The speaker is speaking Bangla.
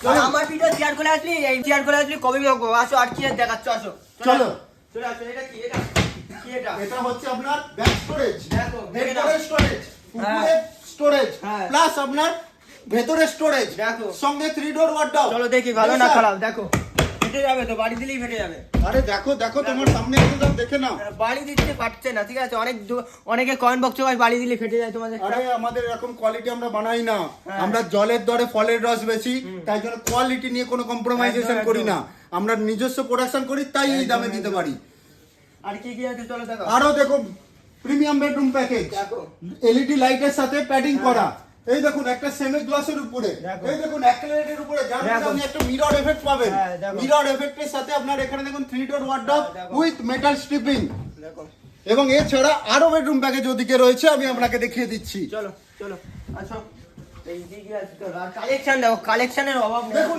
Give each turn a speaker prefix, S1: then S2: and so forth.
S1: আমার ভিডিও শেয়ার করে আসলি, এই শেয়ার করে আসলি কবে দেখবো? আসো আর কি দেখাচ্ছ, আসো
S2: চলো
S1: চলে আসো। এটা কি? এটা কি? এটা
S2: এটা হচ্ছে আপনার ব্যাক স্টোরেজ,
S1: দেখো,
S2: ভেতরে স্টোরেজ, উপরে স্টোরেজ,
S1: হ্যাঁ।
S2: প্লাস আপনার ভেতরে স্টোরেজ,
S1: দেখো।
S2: সঙ্গে 3 ডোর ওয়ার্ডরোব।
S1: চলো দেখি ভালো না খারাপ। দেখো ফেটে যাবে তো, বাড়ি দিলেই ফেটে যাবে।
S2: আরে দেখো দেখো, তোমার সামনে একদম দেখে নাও।
S1: বাড়ি দিচ্ছে পারছে না, ঠিক আছে? অনেকে কয়েন বক্স ভাই বাড়ি দিলে ফেটে যায় তোমাদের।
S2: আরে আমাদের এরকম কোয়ালিটি আমরা বানাই না,
S1: হ্যাঁ।
S2: আমরা জলের দরে ফলের রস বেশি, তাই জন্য কোয়ালিটি নিয়ে কোনো কম্প্রোমাইজেশন
S1: একদম,
S2: করি
S1: একদম।
S2: না। আমরা নিজস্ব প্রোডাকশন করি, তাই এই দামে দিতে পারি।
S1: আর কি কি আছে চলো দেখো।
S2: আরো দেখো, প্রিমিয়াম বেডরুম প্যাকেজ,
S1: দেখো
S2: এলইডি লাইটের সাথে প্যাডিং করা। এই দেখুন একটা সেমি গ্লাসের উপরে,
S1: দেখো।
S2: এই দেখুন অ্যাক্রিলিকের উপরে, যার মধ্যে
S1: দেখো।
S2: আপনি একটা মিরর এফেক্ট পাবেন।
S1: হ্যাঁ, দেখো।
S2: মিরর এফেক্টের সাথে আপনার এখানে দেখুন 3 ডোর ওয়ার্ডরোব
S1: দেখো।
S2: With metal stripping.
S1: দেখো
S2: এবং এছাড়া আরো বেডরুম প্যাকেজ ওদিকে রয়েছে, আমি আপনাকে দেখিয়ে দিচ্ছি।
S1: চলো চলো আসো। এই কি কি আছে? কালেকশন দেখো, কালেকশনের অভাব নেই।
S2: দেখুন